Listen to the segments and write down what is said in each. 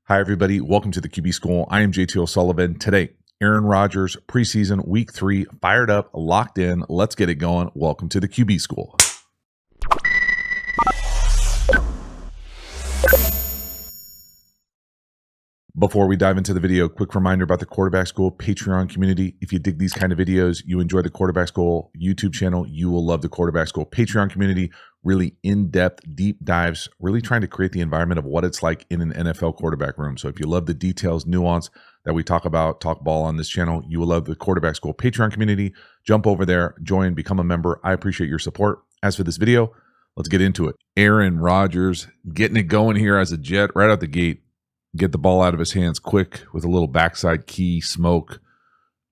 Hi, everybody. Welcome to the QB School. I am JT O'Sullivan. Today, Aaron Rodgers, preseason week 3, fired up, locked in. Let's get it going. Welcome to the QB School. Before we dive into the video, quick reminder about the Quarterback School Patreon community. If you dig these kind of videos, you enjoy the Quarterback School YouTube channel, you will love the Quarterback School Patreon community. Really in-depth, deep dives, really trying to create the environment of what it's like in an NFL quarterback room. So if you love the details, nuance that we talk about, talk ball on this channel, you will love the Quarterback School Patreon community. Jump over there, join, become a member. I appreciate your support. As for this video, let's get into it. Aaron Rodgers getting it going here as a Jet right out the gate. Get the ball out of his hands quick with a little backside key smoke.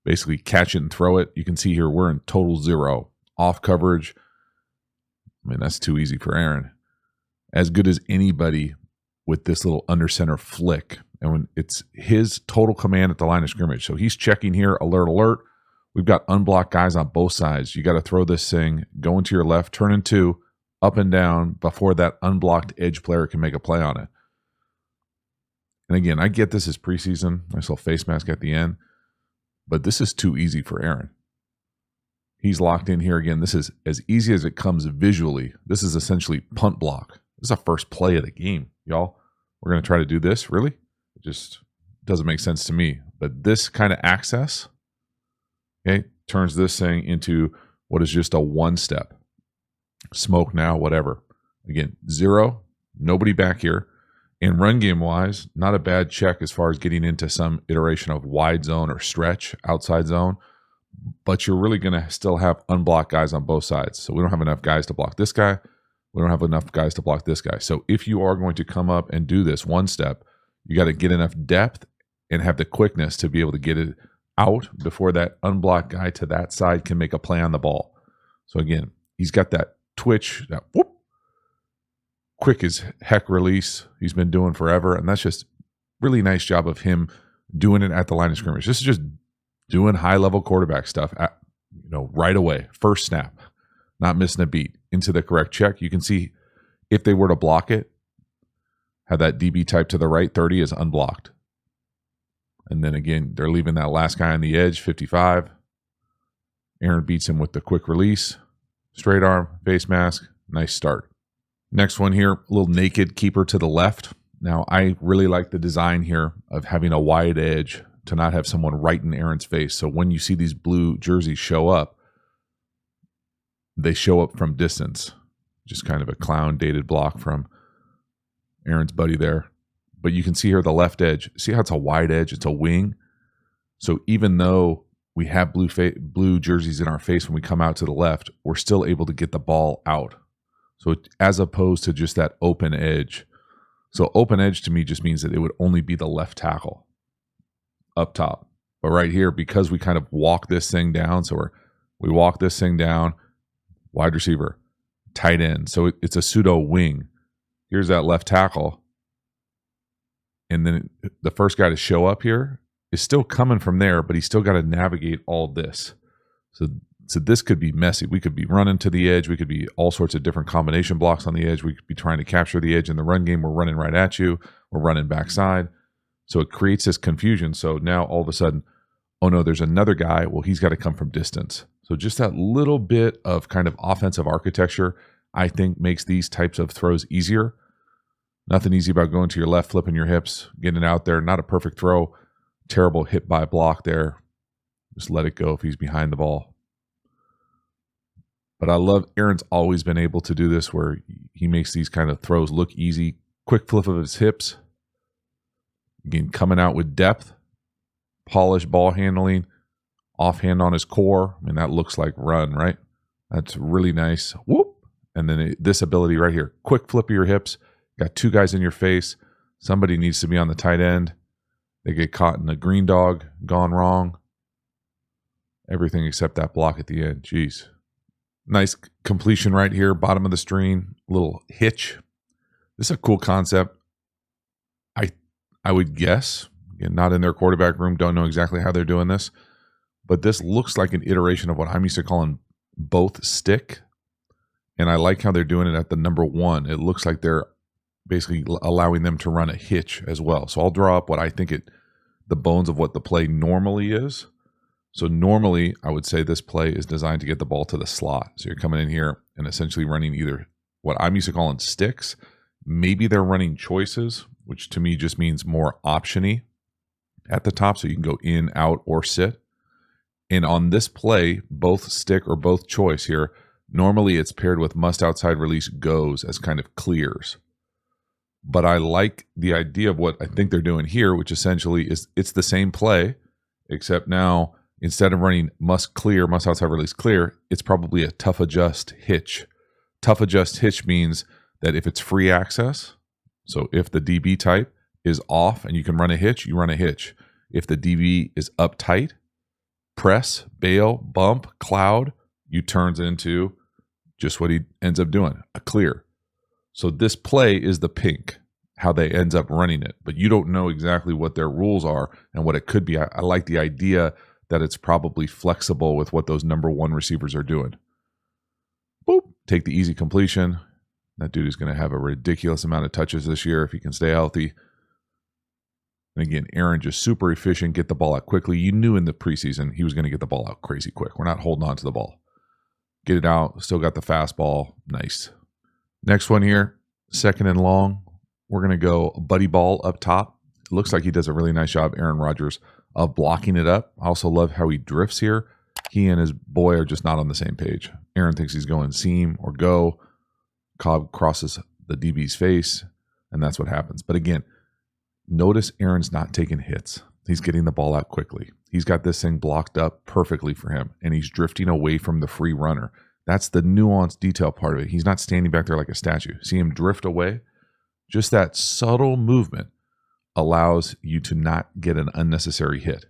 Basically catch it and throw it. You can see here we're in total zero. Off coverage. I mean, that's too easy for Aaron. As good as anybody with this little under center flick. And when it's his total command at the line of scrimmage. So he's checking here, alert, alert. We've got unblocked guys on both sides. You got to throw this thing, go into your left, turn into up and down before that unblocked edge player can make a play on it. And again, I get this is preseason. Nice little face mask at the end. But this is too easy for Aaron. He's locked in here again. This is as easy as it comes visually. This is essentially punt block. This is a first play of the game, y'all. We're going to try to do this, really? It just doesn't make sense to me. But this kind of access, okay, turns this thing into what is just a one-step. Smoke now, whatever. Again, zero, nobody back here. And run game wise, not a bad check as far as getting into some iteration of wide zone or stretch, outside zone. But you're really going to still have unblocked guys on both sides. So we don't have enough guys to block this guy. We don't have enough guys to block this guy. So if you are going to come up and do this one step, you got to get enough depth and have the quickness to be able to get it out before that unblocked guy to that side can make a play on the ball. So again, he's got that twitch, that whoop. Quick as heck release he's been doing forever, and that's just really nice job of him doing it at the line of scrimmage. This is just doing high-level quarterback stuff at, right away, first snap, not missing a beat, into the correct check. You can see if they were to block it, have that DB type to the right, 30 is unblocked. And then again, they're leaving that last guy on the edge, 55. Aaron beats him with the quick release, straight arm, face mask, nice start. Next one here, a little naked keeper to the left. Now, I really like the design here of having a wide edge to not have someone right in Aaron's face. So when you see these blue jerseys show up, they show up from distance. Just kind of a clown dated block from Aaron's buddy there. But you can see here the left edge. See how it's a wide edge? It's a wing. So even though we have blue jerseys in our face when we come out to the left, we're still able to get the ball out. So as opposed to just that open edge. So open edge to me just means that it would only be the left tackle up top. But right here, because we kind of walk this thing down, so we walk this thing down, wide receiver, tight end. So it's a pseudo wing. Here's that left tackle. And then the first guy to show up here is still coming from there, but he's still got to navigate all this. So this could be messy. We could be running to the edge. We could be all sorts of different combination blocks on the edge. We could be trying to capture the edge in the run game. We're running right at you. We're running backside. So it creates this confusion. So now all of a sudden, oh no, there's another guy. Well, he's got to come from distance. So just that little bit of kind of offensive architecture, I think, makes these types of throws easier. Nothing easy about going to your left, flipping your hips, getting it out there. Not a perfect throw. Terrible hit by block there. Just let it go if he's behind the ball. But I love Aaron's always been able to do this where he makes these kind of throws look easy. Quick flip of his hips. Again, coming out with depth. Polished ball handling. Offhand on his core. I mean, that looks like run, right? That's really nice. Whoop. And then this ability right here. Quick flip of your hips. Got two guys in your face. Somebody needs to be on the tight end. They get caught in the green dog. Gone wrong. Everything except that block at the end. Jeez. Nice completion right here, bottom of the screen, little hitch. This is a cool concept. I would guess, again, not in their quarterback room, don't know exactly how they're doing this, but this looks like an iteration of what I'm used to calling both stick. And I like how they're doing it at the number 1. It looks like they're basically allowing them to run a hitch as well. So I'll draw up what I think the bones of what the play normally is. So normally I would say this play is designed to get the ball to the slot. So you're coming in here and essentially running either what I'm used to calling sticks. Maybe they're running choices, which to me just means more option-y at the top. So you can go in, out, or sit. And on this play, both stick or both choice here, normally it's paired with must outside release goes as kind of clears. But I like the idea of what I think they're doing here, which essentially is it's the same play, except now instead of running must clear, must outside release clear, it's probably a tough adjust hitch. Tough adjust hitch means that if it's free access, so if the DB type is off and you can run a hitch, you run a hitch. If the DB is uptight, press, bail, bump, cloud, you turns into just what he ends up doing, a clear. So this play is the pink, how they ends up running it, but you don't know exactly what their rules are and what it could be. I like the idea that it's probably flexible with what those number one receivers are doing. Boop, take the easy completion. That dude is going to have a ridiculous amount of touches this year if he can stay healthy. And again, Aaron just super efficient, get the ball out quickly. You knew in the preseason he was going to get the ball out crazy quick. We're not holding on to the ball. Get it out, still got the fastball. Nice. Next one here, second and long. We're going to go buddy ball up top. It looks like he does a really nice job, Aaron Rodgers, of blocking it up. I also love how he drifts here. He and his boy are just not on the same page. Aaron thinks he's going seam or go. Cobb crosses the DB's face, and that's what happens. But again, notice Aaron's not taking hits. He's getting the ball out quickly. He's got this thing blocked up perfectly for him, and he's drifting away from the free runner. That's the nuanced detail part of it. He's not standing back there like a statue. See him drift away? Just that subtle movement allows you to not get an unnecessary hit.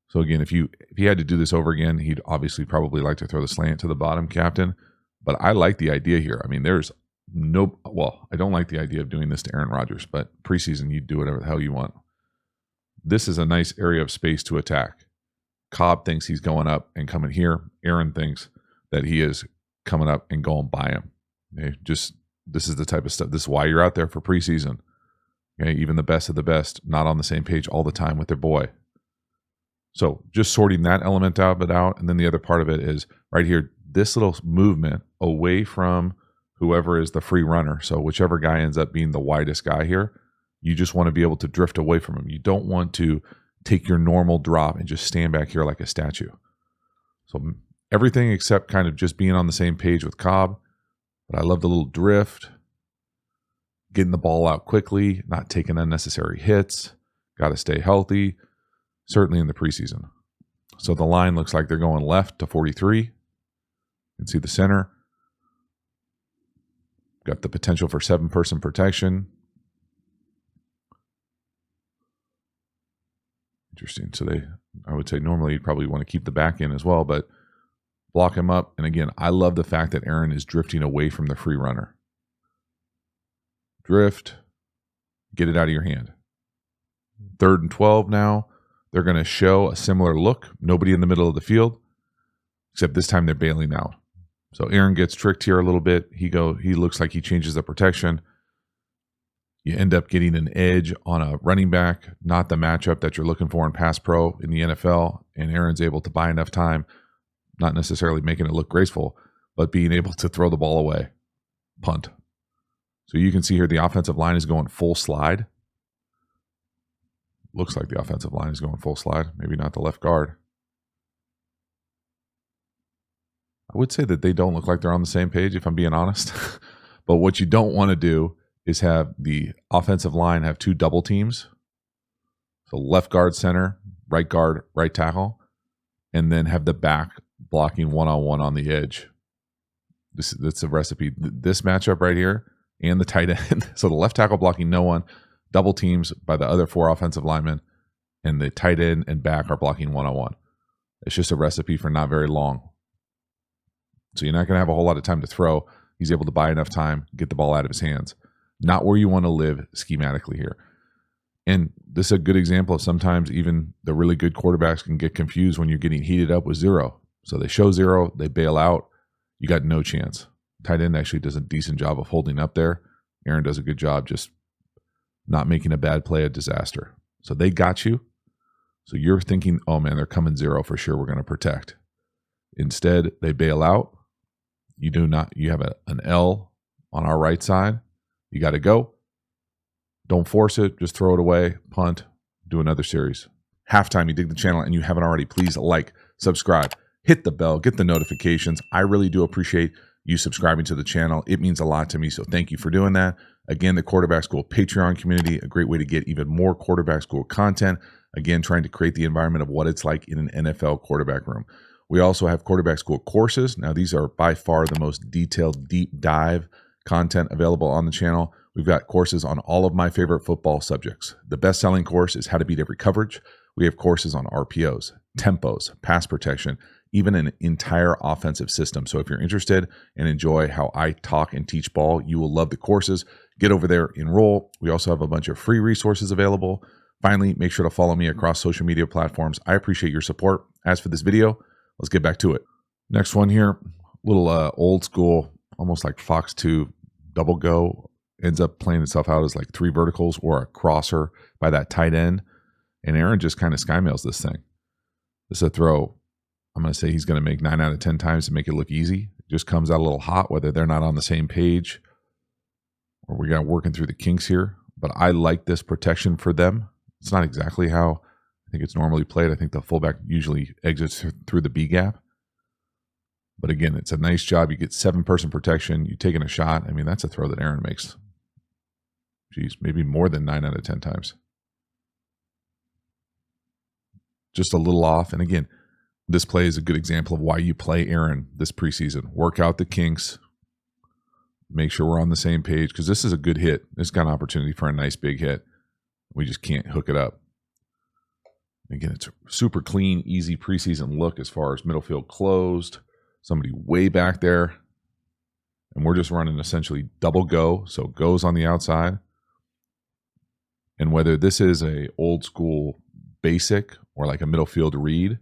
So again, if he had to do this over again, he'd obviously probably like to throw the slant to the bottom captain. But I like the idea here. I mean, I don't like the idea of doing this to Aaron Rodgers, but preseason, you do whatever the hell you want. This is a nice area of space to attack. Cobb thinks he's going up and coming here. Aaron thinks that he is coming up and going by him. Okay? This is the type of stuff. This is why you're out there for preseason. Okay? Even the best of the best, not on the same page all the time with their boy. So just sorting that element out, and then the other part of it is right here, this little movement away from whoever is the free runner. So whichever guy ends up being the widest guy here, you just want to be able to drift away from him. You don't want to take your normal drop and just stand back here like a statue. So everything except kind of just being on the same page with Cobb. But I love the little drift, getting the ball out quickly, not taking unnecessary hits, got to stay healthy, certainly in the preseason. So the line looks like they're going left to 43. You can see the center. Got the potential for 7-person protection. Interesting. So I would say normally you'd probably want to keep the back in as well, but block him up. And again, I love the fact that Aaron is drifting away from the free runner. Drift, get it out of your hand. 3rd and 12 now. They're going to show a similar look. Nobody in the middle of the field, except this time they're bailing out. So Aaron gets tricked here a little bit. He looks like he changes the protection. You end up getting an edge on a running back, not the matchup that you're looking for in pass pro in the NFL. And Aaron's able to buy enough time, not necessarily making it look graceful, but being able to throw the ball away. Punt. So you can see here the offensive line is going full slide. Looks like the offensive line is going full slide. Maybe not the left guard. I would say that they don't look like they're on the same page, if I'm being honest. But what you don't want to do is have the offensive line have 2 double teams. So left guard, center, right guard, right tackle, and then have the back blocking one-on-one on the edge. That's a recipe. This matchup right here and the tight end. So the left tackle blocking no one, double teams by the other 4 offensive linemen, and the tight end and back are blocking one-on-one. It's just a recipe for not very long. So you're not going to have a whole lot of time to throw. He's able to buy enough time, get the ball out of his hands. Not where you want to live schematically here. And this is a good example of sometimes even the really good quarterbacks can get confused when you're getting heated up with 0. So they show 0, they bail out, you got no chance. Tight end actually does a decent job of holding up there. Aaron does a good job just not making a bad play a disaster. So they got you. So you're thinking, oh man, they're coming zero for sure. We're going to protect. Instead, they bail out. You do not. You have an L on our right side. You got to go. Don't force it. Just throw it away. Punt. Do another series. Halftime, you dig the channel and you haven't already, please like, subscribe, hit the bell, get the notifications. I really do appreciate you subscribing to the channel. It means a lot to me, so thank you for doing that. Again, the Quarterback School Patreon community, a great way to get even more Quarterback School content. Again, trying to create the environment of what it's like in an NFL quarterback room. We also have Quarterback School courses. Now, these are by far the most detailed, deep dive content available on the channel. We've got courses on all of my favorite football subjects. The best-selling course is How to Beat Every Coverage. We have courses on RPOs, tempos, pass protection, even an entire offensive system. So if you're interested and enjoy how I talk and teach ball, you will love the courses. Get over there, enroll. We also have a bunch of free resources available. Finally, make sure to follow me across social media platforms. I appreciate your support. As for this video, let's get back to it. Next one here, little old school, almost like Fox 2 double go. Ends up playing itself out as like 3 verticals or a crosser by that tight end. And Aaron just kind of skymails this thing. This is a throw. I'm going to say he's going to make 9 out of 10 times to make it look easy. It just comes out a little hot, whether they're not on the same page or we got working through the kinks here. But I like this protection for them. It's not exactly how I think it's normally played. I think the fullback usually exits through the B gap. But again, it's a nice job. You get 7-person protection. You're taking a shot. I mean, that's a throw that Aaron makes. Geez, maybe more than 9 out of 10 times. Just a little off. And again, this play is a good example of why you play Aaron this preseason. Work out the kinks. Make sure we're on the same page because this is a good hit. This got an opportunity for a nice big hit. We just can't hook it up. Again, it's a super clean, easy preseason look as far as middle field closed. Somebody way back there. And we're just running essentially double go. So goes on the outside. And whether this is a old school basic or like a middle field read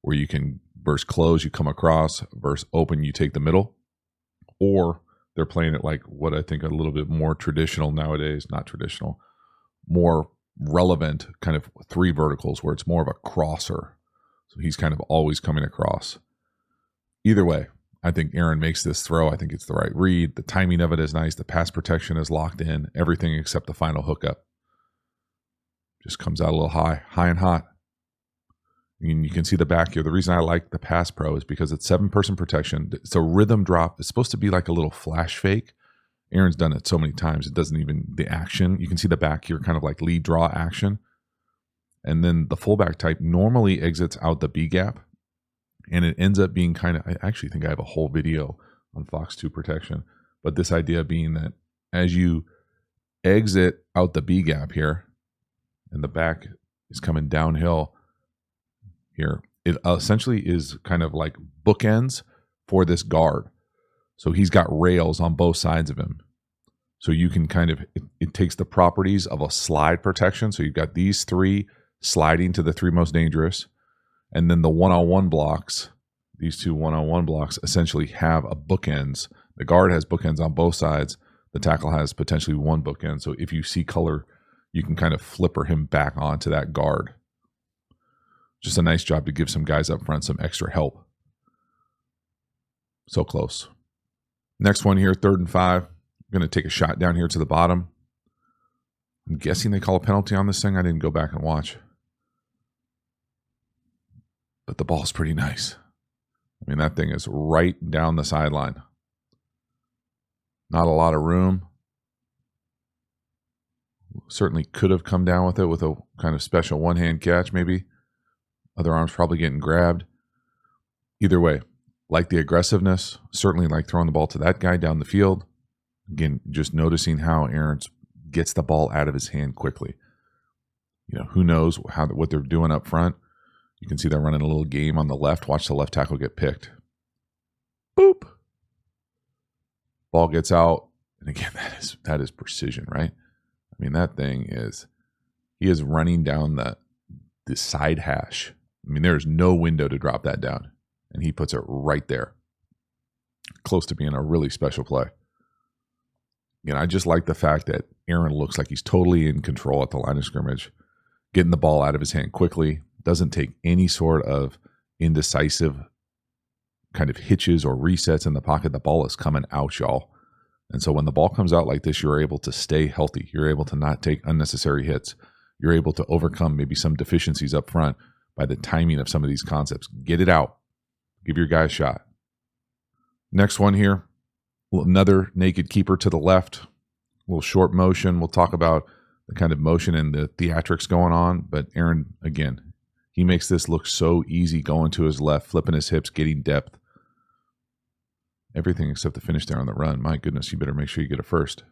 where you can verse close, you come across, verse open, you take the middle, or they're playing it like what I think a little bit more traditional nowadays, not traditional, more relevant kind of 3 verticals where it's more of a crosser. So he's kind of always coming across. Either way, I think Aaron makes this throw. I think it's the right read. The timing of it is nice. The pass protection is locked in. Everything except the final hookup. Just comes out a little high and hot. And you can see the back here. The reason I like the Pass Pro is because it's 7-person protection. It's a rhythm drop. It's supposed to be like a little flash fake. Aaron's done it so many times. It doesn't even, the action. You can see the back here, kind of like lead draw action. And then the fullback type normally exits out the B gap. And it ends up being kind of, I actually think I have a whole video on Fox 2 protection. But this idea being that as you exit out the B gap here, and the back is coming downhill here, it essentially is kind of like bookends for this guard. So he's got rails on both sides of him. So you can kind of, it takes the properties of a slide protection. So you've got these 3 sliding to the 3 most dangerous. And then the one-on-one blocks, these 2 one-on-one blocks essentially have a bookends. The guard has bookends on both sides. The tackle has potentially 1 bookend. So if you see color, you can kind of flipper him back onto that guard. Just a nice job to give some guys up front some extra help. So close. Next one here, 3rd and 5. I'm going to take a shot down here to the bottom. I'm guessing they call a penalty on this thing. I didn't go back and watch. But the ball's pretty nice. I mean, that thing is right down the sideline. Not a lot of room. Certainly could have come down with it with a kind of special one-hand catch maybe. Other arms probably getting grabbed. Either way, like the aggressiveness. Certainly like throwing the ball to that guy down the field. Again, just noticing how Aaron gets the ball out of his hand quickly. You know, who knows what they're doing up front. You can see they're running a little game on the left. Watch the left tackle get picked. Boop. Ball gets out. And again, that is precision, right? I mean, that thing is, he is running down the side hash. I mean, there's no window to drop that down. And he puts it right there. Close to being a really special play. Again, I just like the fact that Aaron looks like he's totally in control at the line of scrimmage, getting the ball out of his hand quickly, doesn't take any sort of indecisive kind of hitches or resets in the pocket. The ball is coming out, y'all. And so when the ball comes out like this, you're able to stay healthy. You're able to not take unnecessary hits. You're able to overcome maybe some deficiencies up front by the timing of some of these concepts. Get it out. Give your guy a shot. Next one here, another naked keeper to the left, a little short motion. We'll talk about the kind of motion and the theatrics going on. But Aaron, again, he makes this look so easy going to his left, flipping his hips, getting depth. Everything except the finish there on the run. My goodness, you better make sure you get it first.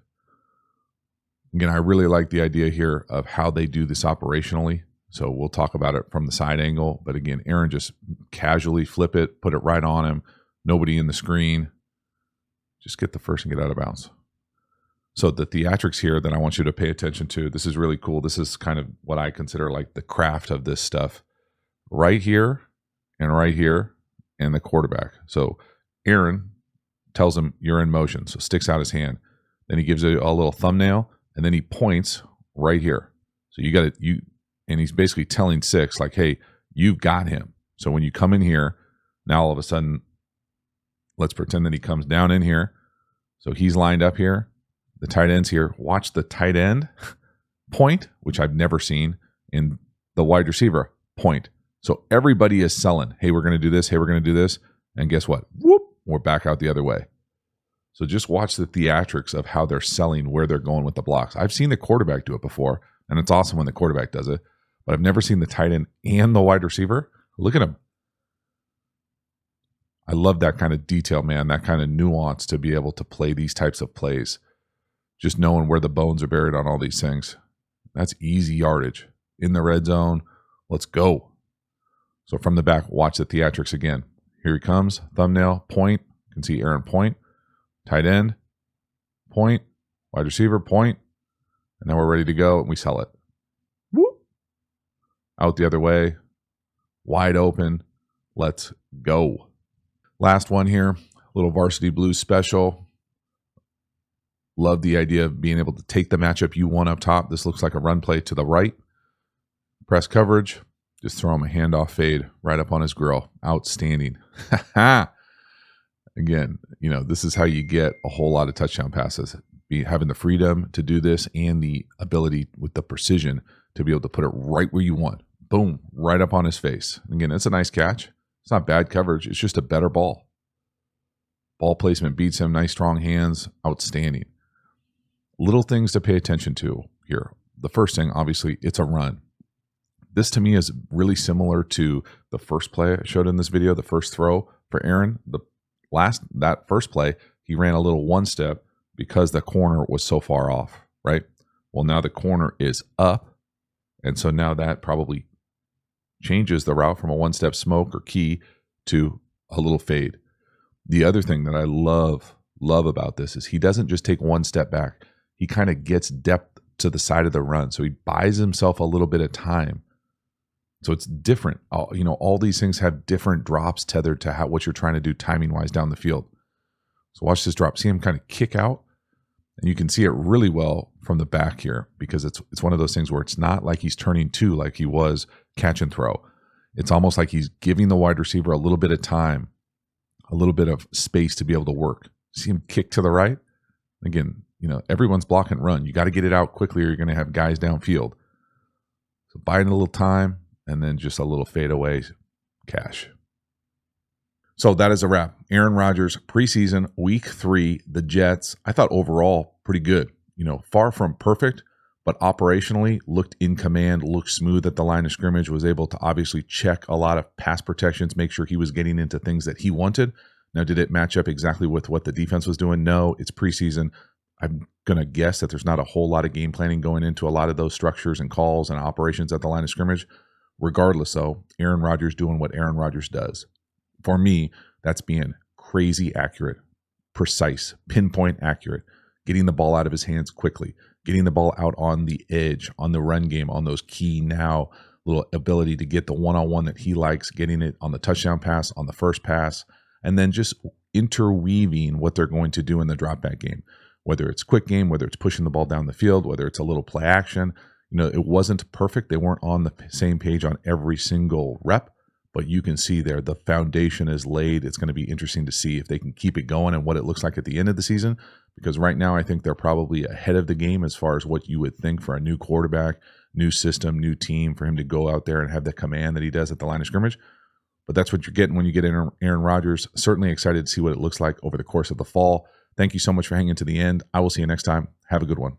Again, I really like the idea here of how they do this operationally. So we'll talk about it from the side angle. But again, Aaron just casually flip it, put it right on him. Nobody in the screen. Just get the first and get out of bounds. So the theatrics here that I want you to pay attention to, this is really cool. This is kind of what I consider like the craft of this stuff. Right here and the quarterback. So Aaron tells him you're in motion, so sticks out his hand. Then he gives a little thumbnail, and then he points right here. So you got it. And he's basically telling Six like, "Hey, you've got him." So when you come in here, now all of a sudden, let's pretend that he comes down in here. So he's lined up here. The tight end's here. Watch the tight end point, which I've never seen, in the wide receiver point. So everybody is selling. Hey, we're going to do this. Hey, we're going to do this. And guess what? Whoop. We're back out the other way. So just watch the theatrics of how they're selling, where they're going with the blocks. I've seen the quarterback do it before, and it's awesome when the quarterback does it, but I've never seen the tight end and the wide receiver. Look at him. I love that kind of detail, man, that kind of nuance to be able to play these types of plays. Just knowing where the bones are buried on all these things. That's easy yardage. In the red zone, let's go. So from the back, watch the theatrics again. Here he comes, thumbnail, point. You can see Aaron point. Tight end, point. Wide receiver, point. And now we're ready to go, and we sell it. Whoop. Out the other way. Wide open. Let's go. Last one here, little Varsity Blues special. Love the idea of being able to take the matchup you want up top. This looks like a run play to the right. Press coverage. Just throw him a handoff fade right up on his grill. Outstanding. Again, this is how you get a whole lot of touchdown passes. Having the freedom to do this and the ability with the precision to be able to put it right where you want. Boom, right up on his face. Again, it's a nice catch. It's not bad coverage. It's just a better ball. Ball placement beats him. Nice, strong hands. Outstanding. Little things to pay attention to here. The first thing, obviously, it's a run. This to me is really similar to the first play I showed in this video, the first throw for Aaron. That first play, he ran a little one step because the corner was so far off, right? Well, now the corner is up. And so now that probably changes the route from a one-step smoke or key to a little fade. The other thing that I love about this is he doesn't just take one step back. He kind of gets depth to the side of the run. So he buys himself a little bit of time. So it's different. All these things have different drops tethered to what you're trying to do timing-wise down the field. So watch this drop. See him kind of kick out? And you can see it really well from the back here because it's one of those things where it's not like he's turning two like he was catch and throw. It's almost like he's giving the wide receiver a little bit of time, a little bit of space to be able to work. See him kick to the right? Again, everyone's block and run. You got to get it out quickly or you're going to have guys downfield. So buying a little time and then just a little fadeaway cash. So that is a wrap. Aaron Rodgers, preseason, week 3, the Jets. I thought overall pretty good. Far from perfect, but operationally looked in command, looked smooth at the line of scrimmage, was able to obviously check a lot of pass protections, make sure he was getting into things that he wanted. Now, did it match up exactly with what the defense was doing? No, it's preseason. I'm going to guess that there's not a whole lot of game planning going into a lot of those structures and calls and operations at the line of scrimmage. Regardless, though, Aaron Rodgers doing what Aaron Rodgers does. For me, that's being crazy accurate, precise, pinpoint accurate, getting the ball out of his hands quickly, getting the ball out on the edge, on the run game, on those key now little ability to get the one-on-one that he likes, getting it on the touchdown pass, on the first pass, and then just interweaving what they're going to do in the drop back game. whether it's quick game, whether it's pushing the ball down the field, whether it's a little play action. It wasn't perfect. They weren't on the same page on every single rep, but you can see there the foundation is laid. It's going to be interesting to see if they can keep it going and what it looks like at the end of the season, because right now I think they're probably ahead of the game as far as what you would think for a new quarterback, new system, new team, for him to go out there and have the command that he does at the line of scrimmage. But that's what you're getting when you get Aaron Rodgers. Certainly excited to see what it looks like over the course of the fall. Thank you so much for hanging to the end. I will see you next time. Have a good one.